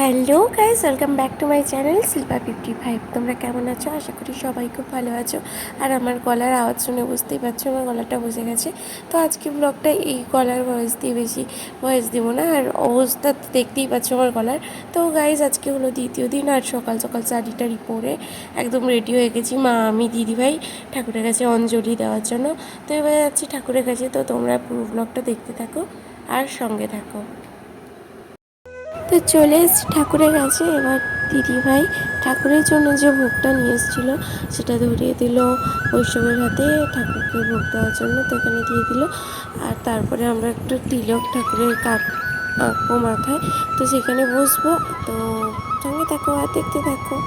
Hello guys, welcome back to my channel Shilpa 55। তোমরা কেমন আছো? আশা করি সবাই খুব ভালো আছো। আর আমার গলার আওয়াজ শুনে বুঝতেই পারছো আমার গলাটা বসে গেছে। তো আজকে ব্লগটা এই গলার ভয়েস দিয়ে বেশি ভয়েস দিব না। আর অবস্থা দেখতেই পাচ্ছ আমার গলার। তো গাইস, আজকে হলো দ্বিতীয় দিন। আর সকাল সকাল শাড়ি টাড়ি পরে একদম রেডি হয়ে গেছি। মা, আমি, দিদিভাই ঠাকুরের কাছে অঞ্জলি দেওয়ার জন্য। তো এবার যাচ্ছি ঠাকুরের কাছে। তো তোমরা পুরো ব্লগটা দেখতে থাকো আর সঙ্গে থাকো। তো চলে এসেছি ঠাকুরের কাছে। এবার দিদিভাই ঠাকুরের জন্য যে ভোগটা নিয়ে এসেছিলো সেটা ধরিয়ে দিল বৈষ্ণবের হাতে ঠাকুরকে ভোগ দেওয়ার জন্য। তো এখানে দিয়ে দিল। আর তারপরে আমরা একটু তিলক ঠাকুরের আঁকবো মাথায়। তো সেখানে বসবো। তো সঙ্গে থাকো আর দেখতে থাকো।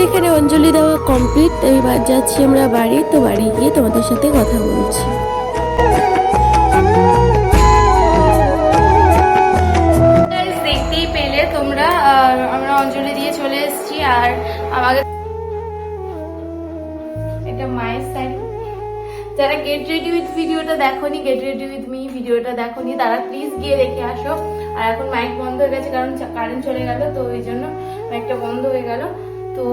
এখানে অঞ্জলি দেওয়া কমপ্লিট। এবার যাচ্ছি আমরা বাড়ি। তো বাড়ি গিয়ে তোমাদের সাথে কথা বলছি। দেখতেই পেলে তোমরা, আমরা অঞ্জলি দিয়ে চলে এসেছি। আর আমাদের এটা মায়ের সাইড। যারা গেট রেডি উইথ ভিডিওটা দেখোনি, গেট রেডি উইথ মি ভিডিওটা দেখোনি, তারা প্লিজ গিয়ে দেখে আসো। আর এখন মাইক বন্ধ হয়ে গেছে কারণ কারেন্ট চলে গেল, তো ওই জন্য মাইকটা বন্ধ হয়ে গেল। তো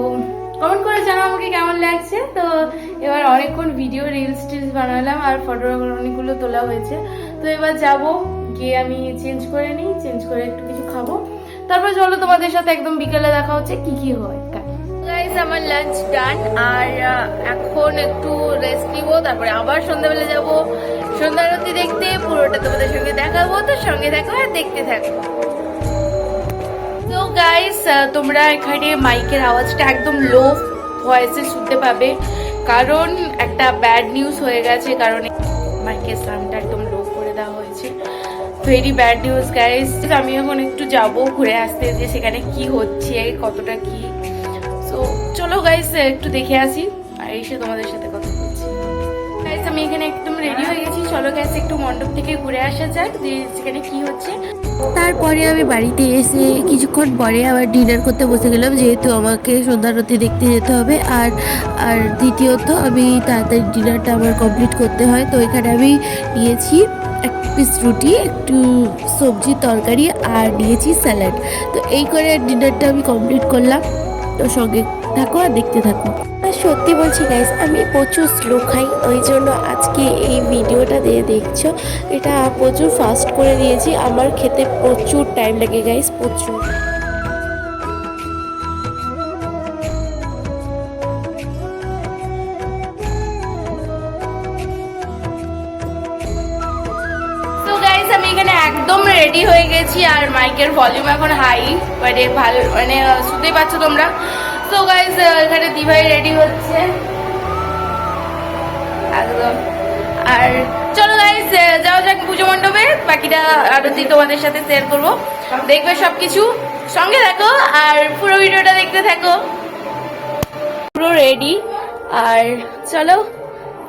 কমেন্ট করে জানাও আমাকে কেমন লাগছে। তো এবার অনেকক্ষণ ভিডিও রিলস টিলস বানালাম আর ফটো অনেকগুলো তোলা হয়েছে। তো এবার যাব গিয়ে আমি চেঞ্জ করে নিই, চেঞ্জ করে একটু কিছু খাবো। তারপর চলো তোমাদের সাথে একদম বিকেলে দেখা হচ্ছে কি কি হয়। গাইস, আমার লাঞ্চ ডান। আর এখন একটু রেস্ট নিবো, তারপরে আবার সন্ধ্যাবেলা যাবো সন্ধ্যা আরতি দেখতে। পুরোটা তোমাদের সঙ্গে দেখাবো, তো সঙ্গে থাকো আর দেখতে থাকো। তো গাইস, তোমরা এখানে মাইকের আওয়াজটা একদম লো ভয়েসে শুনতে পাবে, কারণ একটা ব্যাড নিউজ হয়ে গেছে। কারণ মাইকের সাউন্ডটা একদম লো করে দেওয়া হয়েছে। Very bad news guys. আমি এখন একটু যাবো ঘুরে আসতে, যে সেখানে কি হচ্ছে, কতটা কি। সো চলো গাইস একটু দেখে আসি আর এসে তোমাদের সাথে কথা বলছি। গাইস আমি এখানে একদম রেডি হয়ে গেছি, চলো গাইস একটু মণ্ডপ থেকে ঘুরে আসা যাক যে সেখানে কি হচ্ছে। তারপরে আমি বাড়িতে এসে কিছুক্ষণ পরে আবার ডিনার করতে বসে গেলাম, যেহেতু আমাকে সন্ধ্যারতি দেখতে যেতে হবে। আর আর দ্বিতীয়ত আমি তাড়াতাড়ি ডিনারটা আমার কমপ্লিট করতে হয়, তো এখানে আমি নিয়েছি এক পিস রুটি, একটু সবজি তরকারি আর নিয়েছি স্যালাড। তো এই করে ডিনারটা আমি কমপ্লিট করলাম। তো সঙ্গে থাকো আর দেখতে থাকো। আর সত্যি বলছি গাইস, আমি প্রচুর স্লো খাই, ওই জন্য আজকে এই ভিডিওটা দিয়ে দেখছো। এটা প্রচুর ফাস্ট করে দিয়েছি, আমার খেতে প্রচুর টাইম লাগে গাইস, প্রচুর। আমি এখানে একদম রেডি হয়ে গেছি আর মাইকের ভলিউম এখন হাই, মানে ভালো, মানে শুনতেই পাচ্ছ তোমরা। সো গাইস এখানে দিভাই রেডি হচ্ছে একদম। আর চলো গাইস যাও যাক পুজো মণ্ডপে, বাকিটা আরতি তোমাদের সাথে শেয়ার করবো, দেখবে সবকিছু, সঙ্গে থাকো আর পুরো ভিডিওটা দেখতে থাকো। পুরো রেডি, আর চলো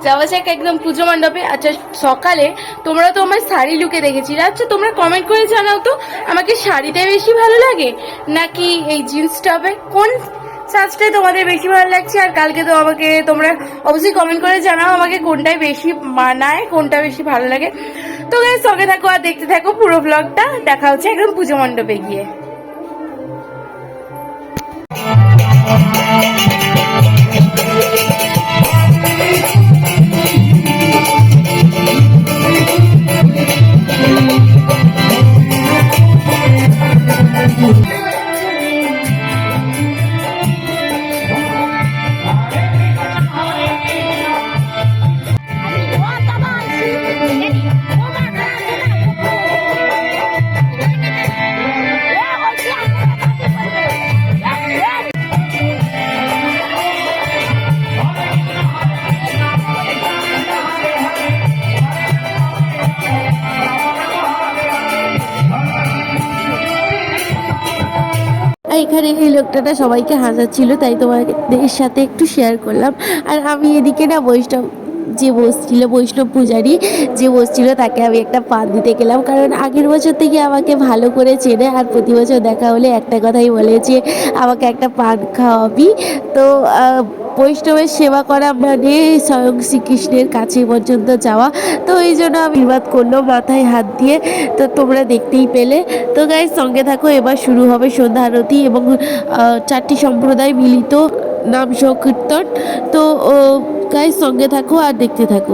যাওয়া যাক একদম পুজো মণ্ডপে। আচ্ছা সকালে তোমরা তো আমার শাড়ি লুকে দেখেছিলে, আচ্ছা তোমরা কমেন্ট করে জানাও তো আমাকে শাড়িতে বেশি ভালো লাগে নাকি এই জিন্স টপে, কোন সাজটাই তোমাদের বেশি ভালো লাগছে। আর কালকে তো আমাকে তোমরা অবশ্যই কমেন্ট করে জানাও আমাকে কোনটাই বেশি মানায়, কোনটা বেশি ভালো লাগে। তো গাইস সঙ্গে থাকো আর দেখতে থাকো পুরো ব্লগটা, দেখা হচ্ছে একদম পুজো মণ্ডপে গিয়ে। এখানে এই লোকটা সবাইকে হাসাচ্ছিল, তাই তোমাদের সাথে একটু শেয়ার করলাম। আর আমি এদিকে না বৈষ্ণব পূজারী যে বসছিল তাকে আমি একটা পান দিতে গেলাম, কারণ আগের বছর থেকে আমাকে ভালো করে চেনে আর প্রতি বছর দেখা হলে একটা কথাই বলে যে আমাকে একটা পান খাওয়াবি। তো বৈষ্ণবের সেবা করা মানে স্বয়ং শ্রীকৃষ্ণের কাছে পর্যন্ত যাওয়া, তো এই জন্য আশীর্বাদ করলো মাথায় হাত দিয়ে, তো তোমরা দেখতেই পেলে। তো গাইস সঙ্গে থাকো, এবার শুরু হবে সন্ধ্যা আরতি এবং 4টি সম্প্রদায় মিলিত নাম সংকীর্তন। তো গাইস সঙ্গে থাকো আর দেখতে থাকো।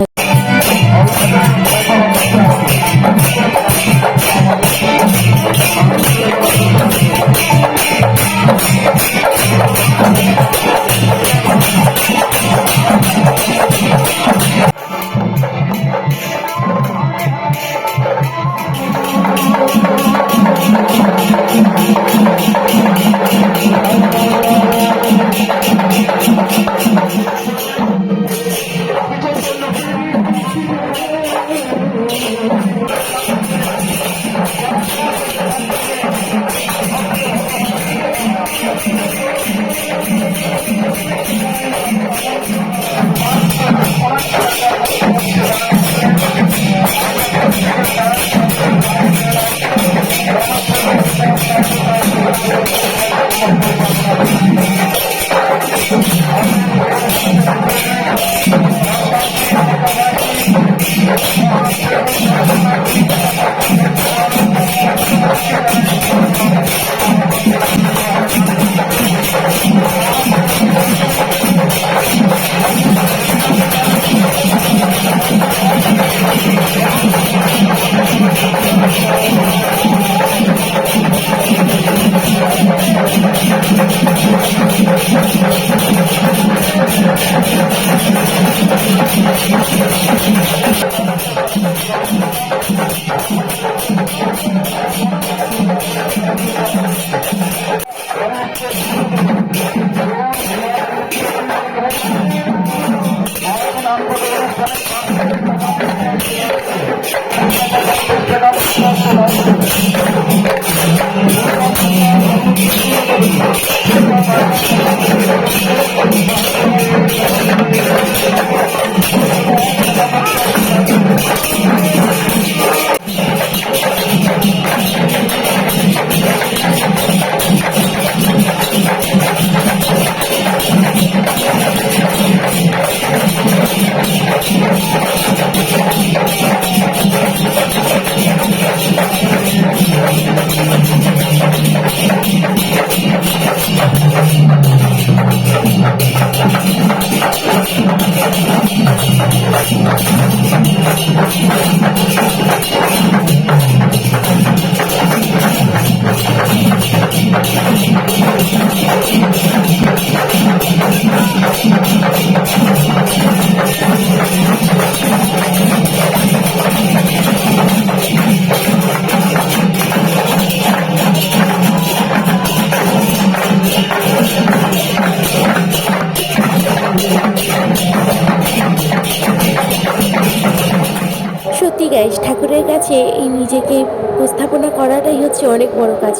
সত্যি গাইস, ঠাকুরের কাছে এই নিজেকে উপস্থাপনা করাটাই হচ্ছে অনেক বড় কাজ।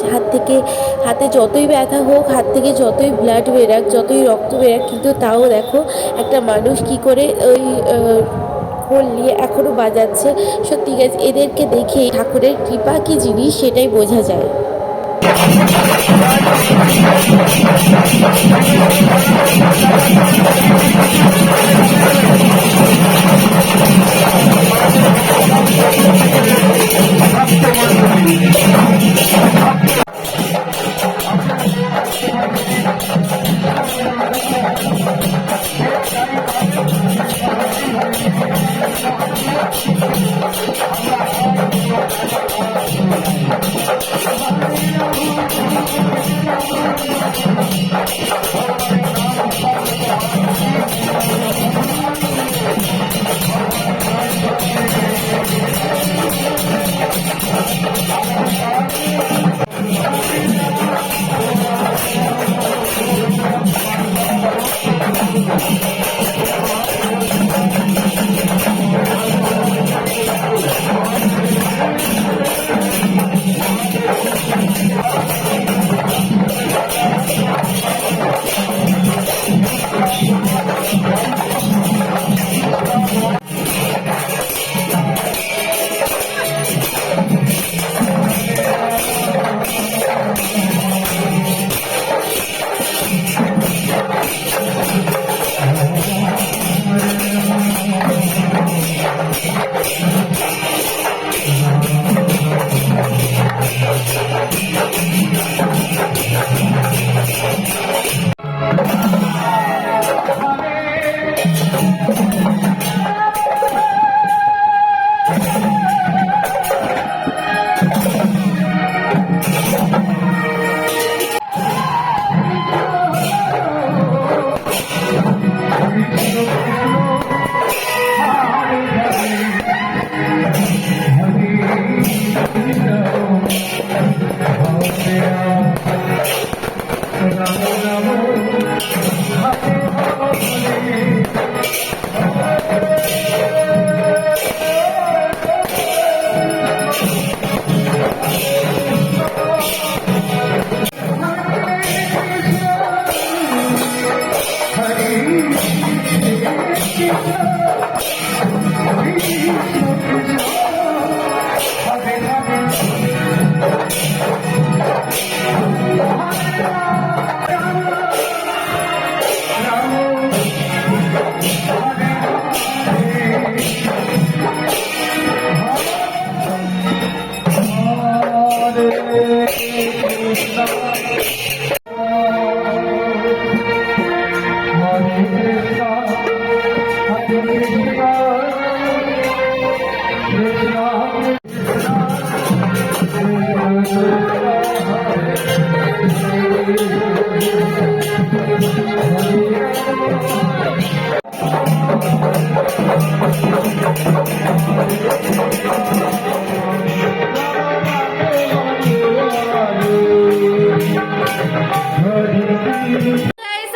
হাতে যতই ব্যথা হোক, হাত থেকে যতই ব্লাড বেরাক, যতই রক্ত বেরাক, কিন্তু তাও দেখো একটা মানুষ কি করে ওই খোল নিয়ে এখনও বাজাচ্ছে। সত্যি গাইস, এদেরকে দেখে ঠাকুরের কৃপা কী জিনিস সেটাই বোঝা যায়।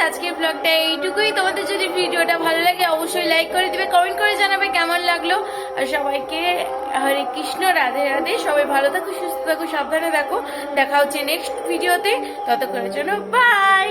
আজকের ব্লগটা এইটুকুই। তোমাদের যদি ভিডিওটা ভালো লাগে অবশ্যই লাইক করে দিবে, কমেন্ট করে জানাবে কেমন লাগলো। আর সবাইকে হরে কৃষ্ণ, রাধে রাধে। সবাই ভালো থাকো, সুস্থ থাকো, সাবধানে থাকো। দেখা হচ্ছে নেক্সট ভিডিওতে। ততক্ষণের জন্য বাই।